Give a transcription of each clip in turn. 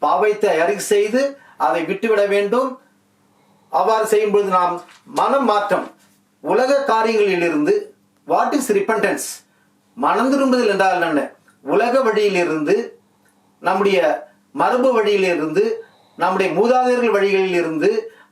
பாவத்தை அறிக்கை செய்து அதை விட்டுவிட வேண்டும். அவ்வாறு செய்யும் பொழுது நாம் மனம் மாற்றம், உலக காரியங்களிலிருந்து, வாட் இஸ் ரிப்பன்டன்ஸ், மனம் திரும்புதல் என்றால் என்ன, உலக வழியிலிருந்து, நம்முடைய மரபு வழியிலிருந்து, நம்முடைய மூதாதையர்கள் வழிகளில் இருந்து,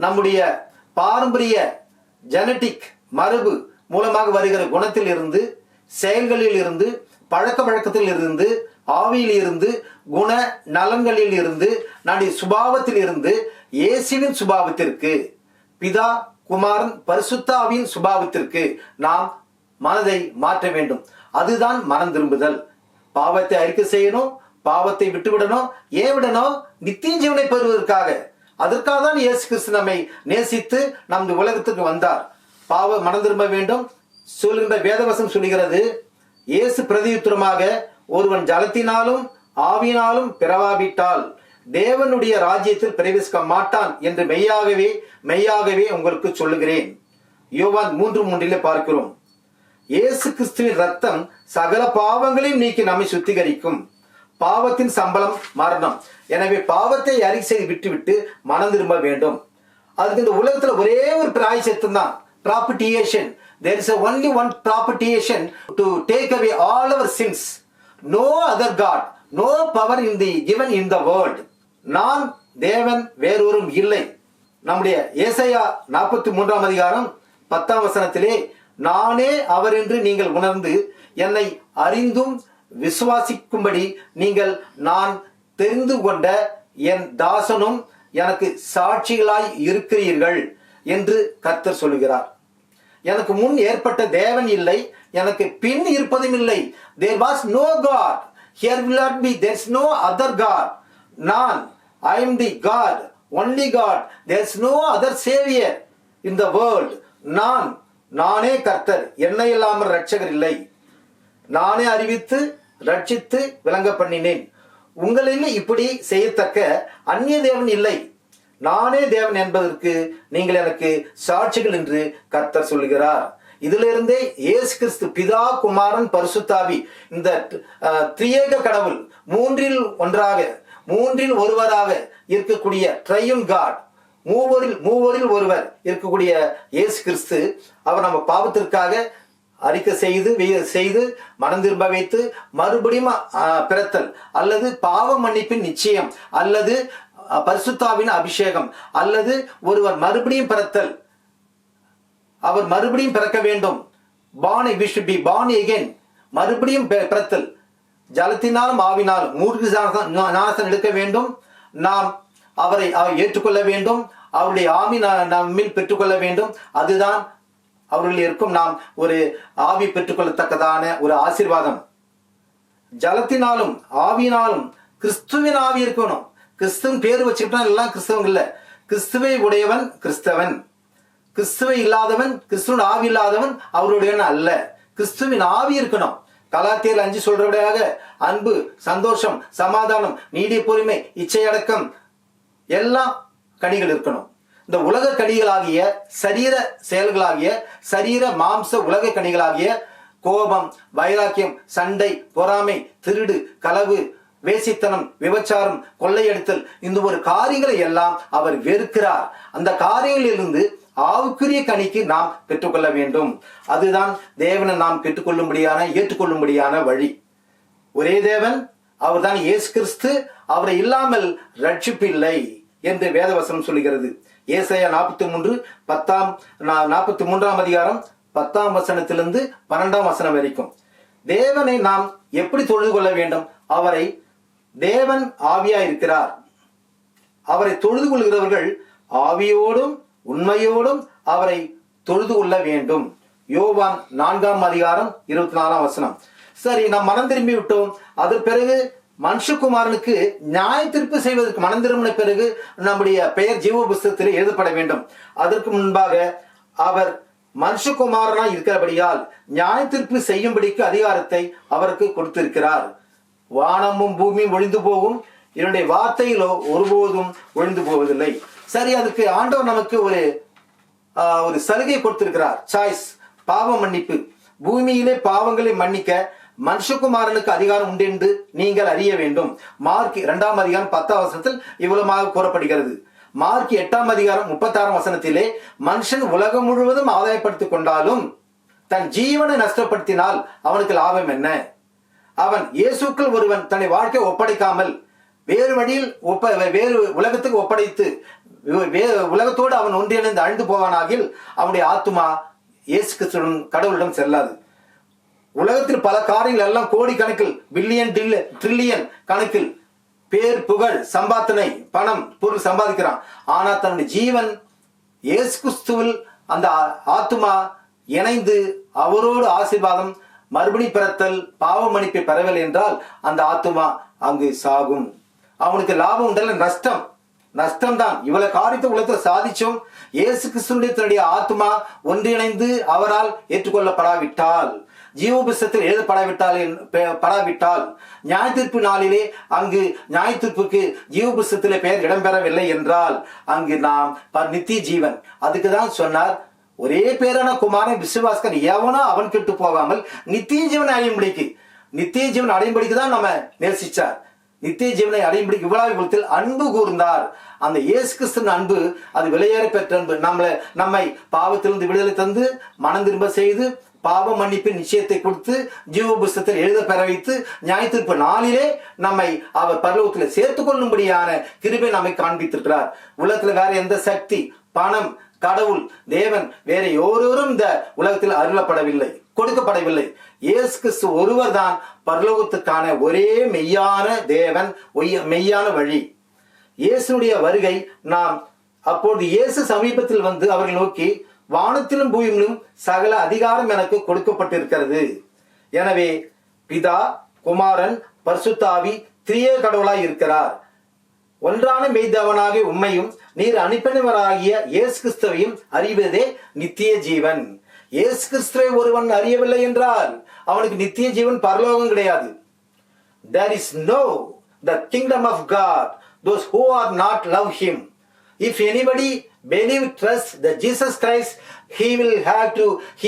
நம்முடைய பாரம்பரிய ஜெனட்டிக் மரபு மூலமாக வருகிற குணத்தில் இருந்து, செயல்களில் இருந்து, பழக்க வழக்கத்தில் இருந்து, ஆவியில் இருந்து, குண நலன்களில் இருந்து, நம்முடைய சுபாவத்தில் இருந்து இயேசுவின் சுபாவத்திற்கு, பிதா குமாரன் பரிசுத்த ஆவியின் சுபாவத்திற்கு நாம் மனதை மாற்ற வேண்டும். அதுதான் மனம் திரும்புதல். பாவத்தை அறிக்கை செய்யணும், பாவத்தை விட்டுவிடணும். ஏன் விடணும்? நித்திய ஜீவனை பெறுவதற்காக. அதற்காக தான் இயேசு கிறிஸ்து நம்மை நேசித்து நம் உலகத்துக்கு வந்தார். மனம் திரும்ப வேண்டும் சொல்கின்ற வேதவசம் சொல்கிறது. இயேசு பிரதியுத்தரமாக, ஒருவன் ஜலத்தினாலும் ஆவியினாலும் பிறவாவிட்டால் தேவனுடைய ராஜ்யத்தில் பிரவேசிக்க மாட்டான் என்று மெய்யாகவே மெய்யாகவே உங்களுக்கு சொல்லுகிறேன். யோவான் 3:3 பார்க்கிறோம். இயேசு கிறிஸ்துவின் ரத்தம் சகல பாவங்களையும் நீக்கி நம்மை சுத்திகரிக்கும். பாவத்தின் சம்பளம் மரணம். எனவே பாவத்தை அறிக்கை செய்து விட்டுவிட்டு மனம் திரும்ப வேண்டும். அதுக்கு இந்த உலகத்துல ஒரே ஒரு பிராயச்சித்தம் தான், propitiation. There is only one propitiation to take away all our sins. No other God, no power in the given in the world. நான் தேவன், வேறொரும் இல்லை. நம்முடைய ஏசாயா 43 அதிகாரம் 10 நானே அவர் என்று நீங்கள் உணர்ந்து என்னை அறிந்தும் விசுவாசிக்கும்படி நீங்கள் நான் தெரிந்து கொண்ட என் தாசனும் எனக்கு சாட்சிகளாய் இருக்கிறீர்கள் என்று கர்த்தர் சொல்லுகிறார். எனக்கு முன் ஏற்பட்ட தேவன் இல்லை, எனக்கு பின் இருப்பதும் இல்லை. There was no God, here will not be, there is no other God. நான், I am the God, only God, there is no other savior in the world. நானே கர்த்தர், என்னை இல்லாமல் இரட்சகர் இல்லை. நானே அறிவித்து ரட்சித்து விளங்க பண்ணினேன். உங்களில் இப்படி செய்யத்தக்க அந்நிய தேவன் இல்லை. நானே தேவன் என்பதற்கு நீங்கள் எனக்கு சாட்சிகள் என்று கர்த்தர் சொல்லுகிறார். இதிலிருந்தே இயேசு கிறிஸ்து பிதா குமாரன் பரிசுத்தாவி, இந்த திரியேக கடவுள், மூன்றில் ஒன்றாக, மூன்றில் ஒருவராக இருக்கக்கூடிய ட்ரையூன் காட், மூவரில் ஒருவர் இருக்கக்கூடிய இயேசு கிறிஸ்து, அவர் நம்ம பாவத்திற்காக அறிக்கை செய்து மனம் திரும்ப வைத்து மறுபடியும் பிறத்தல், அல்லது பாவ மன்னிப்பின் நிச்சயம், அல்லது பரிசுத்தாவின் அபிஷேகம், அல்லது ஒருவர் மறுபடியும் பிறத்தல், அவர் மறுபடியும் பிறக்க வேண்டும். we should be born again. மறுபடியும் பிறத்தல், ஜலத்தினாலும் ஆவினாலும் 3 ஞானஸ்நானம் எடுக்க வேண்டும். நாம் அவரை ஏற்றுக்கொள்ள வேண்டும். அவருடைய ஆவி நம்மில் பெற்றுக்கொள்ள வேண்டும். அதுதான் அவர்களில் இருக்கும் நாம் ஒரு ஆவி பெற்றுக்கொள்ளத்தக்கதான ஒரு ஆசீர்வாதம். ஜலத்தினாலும் ஆவியினாலும் கிறிஸ்துவின் ஆவி இருக்கணும். கிறிஸ்துவின் பேர் வச்சுக்கிட்டா எல்லாம் கிறிஸ்தவங்க இல்ல. கிறிஸ்துவை உடையவன் கிறிஸ்தவன், கிறிஸ்துவை இல்லாதவன், கிறிஸ்துவின் ஆவி இல்லாதவன் அவருடையவன் அல்ல. கிறிஸ்துவின் ஆவி இருக்கணும். கலாத்தியர் 5 சொல்றபடியாக அன்பு, சந்தோஷம், சமாதானம், நீடிய பொறுமை, இச்சையடக்கம், எல்லா கனிகள் இருக்கணும். இந்த உலக கனிகளாகிய சரீர செயல்களாகிய சரீர மாம்ச உலக கனிகளாகிய கோபம், வைராக்கியம், சண்டை, பொறாமை, திருடு, களவு, வேசித்தனம், விபச்சாரம், கொள்ளையடித்தல், இந்த ஒரு காரியங்களை எல்லாம் அவர் வெறுக்கிறார். அந்த காரியங்களிலிருந்து ஆவுக்குரிய கனிக்கு நாம் பெற்றுக்கொள்ள வேண்டும். அதுதான் தேவனை நாம் ஏற்றுக்கொள்ளும்படியான வழி. ஒரே தேவன், அவர் தான் இயேசு கிறிஸ்து. அவரை இல்லாமல் ரட்சிப்பில்லை என்று வேதவசனம் சொல்லுகிறது. ஏசாயா 43 அதிகாரம் 10 12 வரைக்கும் தேவனை நாம் எப்படி தொழுது கொள்ள வேண்டும்? அவரை, தேவன் ஆவியா இருக்கிறார். அவரை தொழுது கொள்கிறவர்கள் ஆவியோடும் உண்மையோடும் அவரை தொழுது கொள்ள வேண்டும். யோவான் 4 அதிகாரம் 24. சரி, நாம் மனம் திரும்பி விட்டோம். அதன் பிறகு மனுஷகுமாரனுக்கு நியாய தீர்ப்பு செய்வதற்கு மனம் திரும்பின பிறகு நம்முடைய பெயர் ஜீவ புஸ்தகத்தில் எழுதப்பட வேண்டும். அதற்கு முன்பாக அவர் மனுஷகுமாரனா இருக்கிறபடியால் நியாய தீர்ப்பு செய்யும்படிக்கு அதிகாரத்தை அவருக்கு கொடுத்திருக்கிறார். வானமும் பூமியும் ஒழிந்து போகும், என்னுடைய வார்த்தையிலோ ஒருபோதும் ஒழிந்து போவதில்லை. சரி, அதுக்கு ஆண்டவர் நமக்கு ஒரு சலுகை கொடுத்திருக்கிறார். சாய்ஸ், பாவ மன்னிப்பு. பூமியிலே பாவங்களை மன்னிக்க மனுஷகுமாரனுக்கு அதிகாரம் உண்டு என்று நீங்கள் அறிய வேண்டும். மார்க் 2:10 இவ்வளவு கூறப்படுகிறது. மார்க் 8:36 மனுஷன் உலகம் முழுவதும் ஆதாயப்படுத்திக் கொண்டாலும் தன் ஜீவனை நஷ்டப்படுத்தினால் அவனுக்கு லாபம் என்ன? அவன் இயேசுக்குள் ஒருவன் தன்னை வாழ்க்கை ஒப்படைக்காமல் வேறு வழியில் வேறு உலகத்துக்கு ஒப்படைத்து உலகத்தோடு அவன் ஒன்றிணைந்து அழிந்து போவானாகில் அவனுடைய ஆத்துமா இயேசு கிறிஸ்துவின் கடவுளிடம் செல்லாது. உலகத்தில் பல காரியங்கள் எல்லாம் கோடி கணக்கில், பில்லியன் ட்ரில்லியன் கணக்கில் பேர், புகழ், சம்பாத்தனை, பணம், பொருள் சம்பாதிக்கிறான். ஆனா தன்னுடைய ஜீவன் இயேசு கிறிஸ்துவில் அந்த ஆத்துமா இணைந்து அவரோடு ஆசீர்வாதம், மறுபடி பிறத்தல், பாவ மன்னிப்பை பெறவில்லை என்றால் அந்த ஆத்துமா அங்கு சாகும். அவனுக்கு லாபம் உண்டல்ல, நஷ்டம் தான். இவ்வளவு காரியத்தை உலகத்தில் சாதிச்சும் இயேசு கிறிஸ்துவினுடைய தன்னுடைய ஆத்துமா ஒன்றிணைந்து அவரால் ஏற்றுக்கொள்ளப்படாவிட்டால், ஜீவ புஸ்தகத்தில் எழுதப்படாவிட்டால், நியாய தீர்ப்பு நாளிலே அங்கு நியாய தீர்ப்புக்கு ஜீவ புஸ்தகத்திலே பெயர் இடம்பெறவில்லை என்றால் அங்கு நாம் நித்திய ஜீவன். அதுக்குதான் சொன்னார், ஒரே பேரான குமாரன் விசுவாசகன் எவனோ அவன் கெட்டு போகாமல் நித்திய ஜீவனை அடையும்படிக்கு தான் நம்ம நேசிச்சார். நித்திய ஜீவனை அடையும்படிக்கு இவ்வளவு அன்பு கூர்ந்தார். அந்த இயேசு கிறிஸ்துவின் அன்பு அது விலையேற பெற்ற அன்பு. நம்மை பாவத்திலிருந்து விடுதலை தந்து மனம் திரும்ப செய்து பாவ மன்னிப்பின் நிச்சயத்தை கொடுத்து ஜீவ புஸ்தகத்தில் எழுத பெற வைத்து நியாய தீர்ப்பு நாளிலே நம்மை அவர் பரலோகத்தில் சேர்த்துக் கொள்ளும்படியான கிருபை நம்மை காண்பித்திருக்கிறார். உலகத்தில் வேற எந்த சக்தி, பணம், கடவுள், தேவன் வேற ஒருவரும் இந்த உலகத்தில் அருளப்படவில்லை, கொடுக்கப்படவில்லை. இயேசு கிறிஸ்து ஒருவர் தான் பரலோகத்துக்கான ஒரே மெய்யான தேவன், மெய்யான வழி. இயேசுடைய வருகை நாம் அப்பொழுது இயேசு சமீபத்தில் வந்து அவர்கள் நோக்கி, வானத்திலும் பூமியிலும் சகல அதிகாரம் எனக்கு கொடுக்கப்பட்டிருக்கிறது. எனவே பிதா, குமாரன், பரிசுத்த ஆவி திரியேக கடவுளாய் இருக்கிறார். ஒன்றான மெய்தேவனாகிய உம்மையும் நீர் அனுப்பினவராகிய இயேசு கிறிஸ்துவையும் அறிவதே நித்திய ஜீவன். இயேசு கிறிஸ்துவை ஒருவன் அறியவில்லை என்றால் அவனுக்கு நித்திய ஜீவன், பரலோகம் கிடையாது. There is no the kingdom of God those who are not love him. If anybody believe, trust that Jesus Christ, he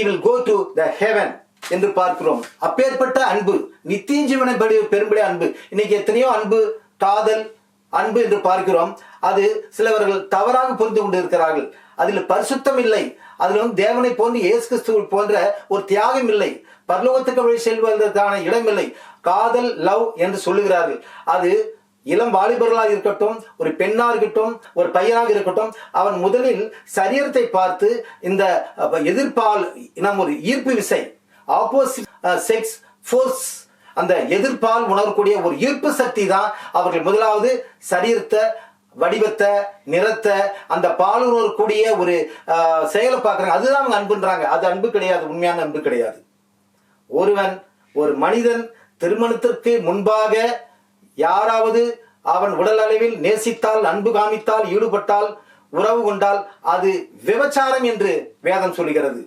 will go to the heaven என்று பார்க்கிறோம். அப்பேற்பட்ட அன்பு, நித்திய ஜீவனை பெரும்படி அன்பு. இன்னைக்கு எத்தனையோ அன்பு, காதல், அன்பு என்று பார்க்கிறோம். அது சிலவர்கள் தவறாக புரிந்து கொண்டு இருக்கிறார்கள். அதில் பரிசுத்தம் இல்லை. அதில் தேவனை போன்று இயேசு கிறிஸ்து போன்ற ஒரு தியாகம் இல்லை. பரலோகத்துக்கு வழி செல்வதற்கான இடம் இல்லை. காதல், லவ் என்று சொல்லுகிறார்கள். அது இளம் வாலிபர்களாக இருக்கட்டும், ஒரு பெண்ணாக இருக்கட்டும், ஒரு பையனாக இருக்கட்டும், அவன் முதலில் சரீரத்தை பார்த்து இந்த எதிர்ப்பால் நாம் ஒரு ஈர்ப்பு விசை, ஆப்போசிட் செக்ஸ் ஃபோர்ஸ், அந்த எதிர்ப்பால் உணரக்கூடிய ஒரு ஈர்ப்பு சக்தி தான் அவர்கள் முதலாவது சரீரத்தை, வடிவத்தை, நிறத்தை, அந்த பால் உணரக்கூடிய ஒரு செயலை பார்க்கறாங்க. அதுதான் அவங்க அன்புன்றாங்க. அது அன்பு கிடையாது, உண்மையான அன்பு கிடையாது. ஒரு மனிதன் திருமணத்திற்கு முன்பாக யாராவது அவன் உடல் அளவில் நேசித்தால், அன்பு காமித்தால், ஈடுபட்டால், உறவு கொண்டால் அது விபச்சாரம் என்று வேதம் சொல்லுகிறது.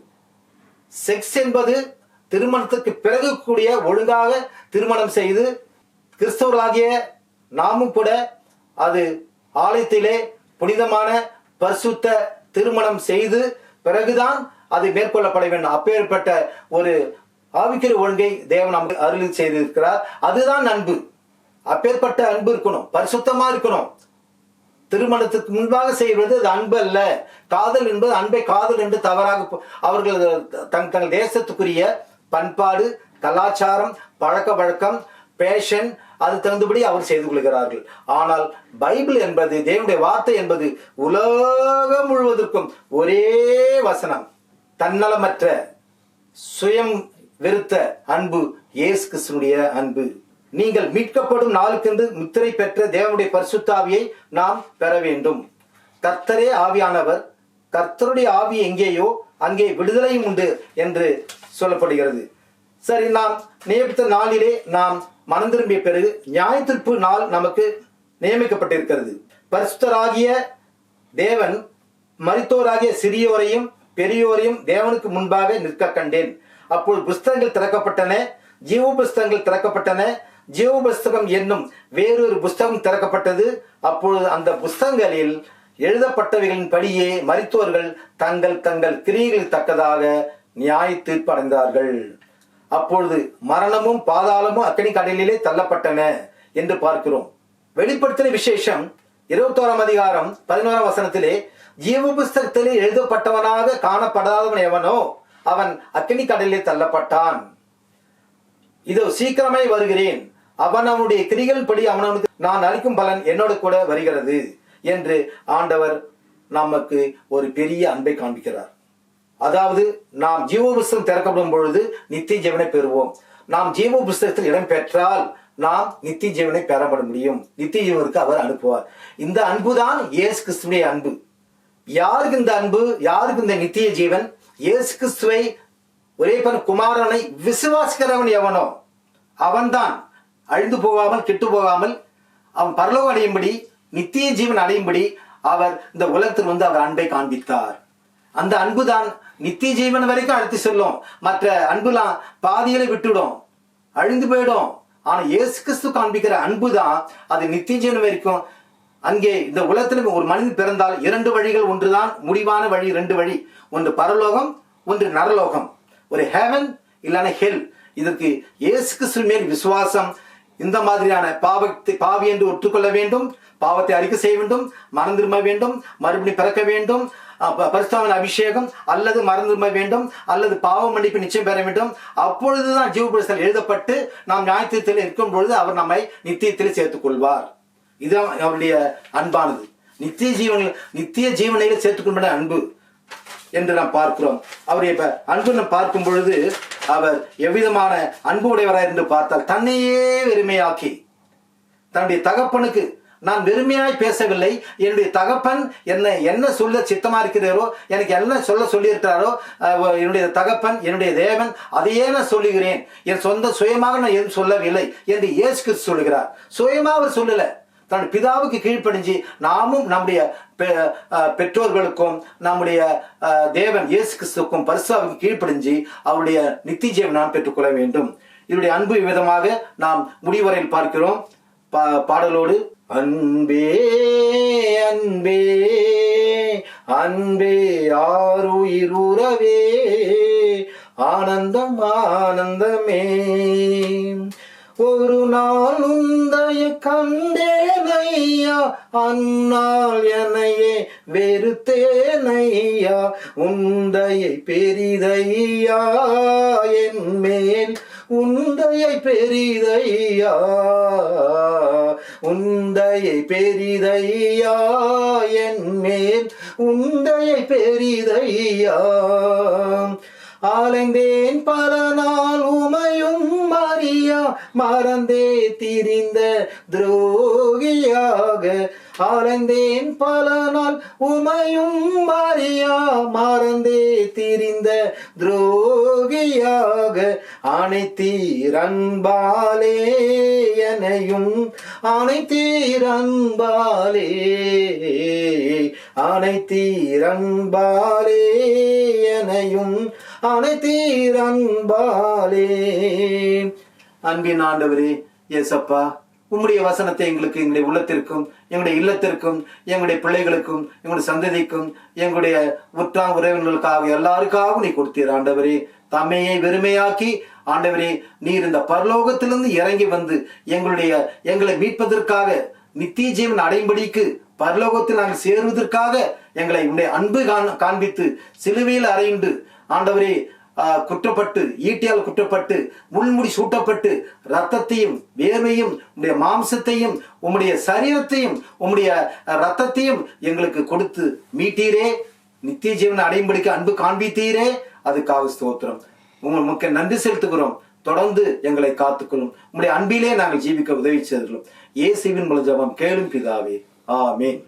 செக்ஸ் என்பது திருமணத்துக்கு பிறகு கூடிய ஒழுங்காக திருமணம் செய்து, கிறிஸ்தவர்களாகிய நாமும் கூட அது ஆலயத்திலே புனிதமான பரிசுத்த திருமணம் செய்து பிறகுதான் அது மேற்கொள்ளப்பட வேண்டும். அப்பேற்பட்ட ஒரு ஆவிக்குரிய ஒழுங்கை தேவன் நமக்கு அருள் செய்திருக்கிறார். அதுதான் அன்பு. அப்பேற்பட்ட அன்பு இருக்கணும், பரிசுத்தமா இருக்கணும். திருமணத்துக்கு முன்பாக செய்வது அது அன்பு அல்ல. காதல் என்பது அன்பை காதல் என்று தவறாக அவர்கள் தங்கள் தேசத்துக்குரிய பண்பாடு, கலாச்சாரம், பழக்க வழக்கம், பேஷன், அது தகுந்தபடி அவர் செய்து கொள்கிறார்கள். ஆனால் பைபிள் என்பது, தேவனுடைய வார்த்தை என்பது உலகம் முழுவதற்கும் ஒரே வசனம். தன்னலமற்ற, சுயம் வெறுத்த அன்பு இயேசு கிறிஸ்துவினுடைய அன்பு. நீங்கள் மீட்கப்படும் நாளுக்கென்று முத்திரை பெற்ற தேவனுடைய பரிசுத்த ஆவியை நாம் பெற வேண்டும். கர்த்தரே ஆவியானவர். கர்த்தருடைய ஆவி எங்கேயோ அங்கே விடுதலையும் உண்டு என்று சொல்லப்படுகிறது. சரி, நாம் நியமித்த நாளிலே நாம் மனம் திரும்பிய பிறகு நியாய தீர்ப்பு நாள் நமக்கு நியமிக்கப்பட்டிருக்கிறது. பரிசுத்தராகிய தேவன் மரித்தோராகிய சிறியோரையும் பெரியோரையும் தேவனுக்கு முன்பாக நிற்க கண்டேன். அப்போது புஸ்தகங்கள் திறக்கப்பட்டன, ஜீவ புஸ்தகங்கள் திறக்கப்பட்டன. ஜீவ புஸ்தகம் என்னும் வேறொரு புஸ்தகம் திறக்கப்பட்டது. அப்பொழுது அந்த புஸ்தகங்களில் எழுதப்பட்டவைகளின் படியே மரித்தோர்கள் தங்கள் கிரியைகளுக்கு தக்கதாக நியாய தீர்ப்பு அடைந்தார்கள். அப்பொழுது மரணமும் பாதாளமும் அக்கினி கடலிலே தள்ளப்பட்டன என்று பார்க்கிறோம். வெளிப்படுத்தின விசேஷம் 21ஆம் அதிகாரம் 11ஆம் வசனத்திலே, ஜீவ புஸ்தகத்திலே எழுதப்பட்டவனாக காணப்படாதவன் எவனோ அவன் அக்கினி கடலிலே தள்ளப்பட்டான். இதோ சீக்கிரமாய் வருகிறேன், அவனுடைய கிரிகள் படி அவனுக்கு நான் அளிக்கும் பலன் என்னோடு கூட வருகிறது என்று ஆண்டவர் நமக்கு ஒரு பெரிய அன்பை காண்பிக்கிறார். அதாவது நாம் ஜீவ புஸ்தகம் திறக்கப்படும் பொழுது நித்திய ஜீவனை பெறுவோம். நாம் ஜீவ புஸ்தகத்தில் இடம் பெற்றால் நாம் நித்திய ஜீவனை பெறப்பட முடியும். நித்திய ஜீவனுக்கு அவர் அனுப்புவார். இந்த அன்புதான் இயேசு கிறிஸ்துவின் அன்பு. யாருக்கு இந்த அன்பு? யாருக்கு இந்த நித்திய ஜீவன்? இயேசு கிறிஸ்துவை ஒரே குமாரனை விசுவாசிக்கிறவன் எவனோ அவன்தான் அழிந்து போகாமல் கெட்டு போகாமல் அவன் பரலோகம் அடையும்படி நித்திய ஜீவன் அடையும்படி அவர் இந்த உலகத்தில் வந்து அவர் அன்பை காண்பித்தார். அந்த அன்புதான் நித்திய ஜீவன் வரைக்கும் அழைத்து செல்லும். மற்ற அன்புலாம் பாதியில விட்டுடும், அழிந்து போயிடும். ஆனா இயேசு கிறிஸ்து காண்பிக்கிற அன்புதான் அது நித்திய ஜீவன் வரைக்கும். அங்கே இந்த உலகத்துல ஒரு மனிதன் பிறந்தால் 2 வழிகள், ஒன்றுதான் முடிவான வழி, 2 வழி. ஒன்று பரலோகம், ஒன்று நரலோகம். ஒரு ஹெவன் இல்லைன்னா ஹெல். இதற்கு இயேசு கிறிஸ்து மேல் விசுவாசம், இந்த மாதிரியான பாவி என்று ஒற்றுக்கொள்ள வேண்டும், பாவத்தை அறிக்கை செய்ய வேண்டும், மனம் திரும்ப வேண்டும், மறுபடியும் பிறக்க வேண்டும், பரிசுத்தாவின் அபிஷேகம் அல்லது மனம் திரும்ப வேண்டும், அல்லது பாவ மன்னிப்பு நிச்சயம் பெற வேண்டும். அப்பொழுதுதான் ஜீவ புஸ்தகத்தில் எழுதப்பட்டு நாம் நியாயத்தீர்ப்பில் இருக்கும் பொழுது அவர் நம்மை நித்தியத்தில் சேர்த்துக் கொள்வார். இதுதான் அவருடைய அன்பானது. நித்திய ஜீவனையில் சேர்த்துக் கொண்ட அன்பு என்று நாம் பார்க்கிறோம். அவருடைய அன்பு நாம் பார்க்கும் பொழுது அவர் எவ்விதமான அன்பு உடையவராய் என்று பார்த்தால், தன்னையே வெறுமையாக்கி தன்னுடைய தகப்பனுக்கு, நான் வெறுமையாய் பேசவில்லை, என்னுடைய தகப்பன் என்ன சொல்ல சித்தமா இருக்கிறாரோ, எனக்கு என்ன சொல்ல சொல்லி இருக்கிறாரோ என்னுடைய தகப்பன் என்னுடைய தேவன் அதையே நான் சொல்லுகிறேன், என் சொந்த சுயமாக நான் எதுவும் சொல்லவில்லை என்று இயேசு கிறிஸ்து சொல்லுகிறார். சுயமா அவர் சொல்லல, தன் பிதாவுக்கு கீழ்ப்படிஞ்சு நாமும் நம்முடைய பெற்றோர்களுக்கும் நம்முடைய தேவன் இயேசு கிறிஸ்துக்கும் பரிசுத்தாவிக்கு கீழ்ப்படிஞ்சு அவருடைய நித்திய ஜீவனை நாம் பெற்றுக்கொள்ள வேண்டும். இதனுடைய அன்பு விதமாக நாம் முடிவரையில் பார்க்கிறோம். பாடலோடு, அன்பே அன்பே அன்பே ஆருயிருவே ஆனந்தம் ஆனந்தமே, ஒரு நாள் உந்தைய கண்டேனையா, அந்நாள் என்னையே வெறுத்தேனையா, உந்தையை பெரிதையா என் மேல், உந்தையை பெரிதையா, உந்தையை பெரிதையா என் மேல், உந்தையை பெரிதையா, அலைந்தேன் பல நாள் உமையும் மரியா, மறந்தே திரிந்த துரோகியாக, அலைந்தேன் பல நாள் உமையும் மரியா, மறந்தே திரிந்த துரோகியாக, அனைத்தீரன்பாலே எனையும், அனைத்தீரன்பாலே, அனைத்தீரன்பாலே எனையும், அனைத்தீரன்பாலே. அன்பின் ஆண்டவரே இயேசப்பா, உம்முடைய வசனத்தை எங்களுக்கு, எங்களுடைய உள்ளத்திற்கும், எங்களுடைய இல்லத்திற்கும், எங்களுடைய பிள்ளைகளுக்கும், எங்களுடைய சந்ததிக்கும், எங்களுடைய உற்றார் உறவினர்களுக்காக எல்லாருக்காகவும் நீ கொடுத்தீர் ஆண்டவரே. தம்மையை வெறுமையாக்கி ஆண்டவரே, நீர் இந்த பரலோகத்திலிருந்து இறங்கி வந்து எங்களை மீட்பதற்காக, நித்திய ஜீவன் அடையும்படிக்கு, பரலோகத்தில் நாங்கள் சேருவதற்காக எங்களை உடைய அன்பு காண்பித்து சிலுவையில் அறையுண்டு ஆண்டவரே குற்றப்பட்டு, ஈட்டியால் குற்றப்பட்டு, முள்முடி சூட்டப்பட்டு, ரத்தத்தையும் வேர்வையும் உடைய மாம்சத்தையும் உம்முடைய சரீரத்தையும் உம்முடைய ரத்தத்தையும் எங்களுக்கு கொடுத்து மீட்டீரே, நித்திய ஜீவனை அடையும்படிக்கு அன்பு காண்பித்தீரே. அதுக்காக ஸ்தோத்திரம். உங்களுக்கு நன்றி செலுத்துகிறோம். தொடர்ந்து எங்களை காத்துக்கொள்ளும். உம்முடைய அன்பிலே நாங்கள் ஜீவிக்க உதவி செய்துள்ளோம். இயேசுவின் மூலம் ஜெபம் கேளும் பிதாவே. ஆமென்.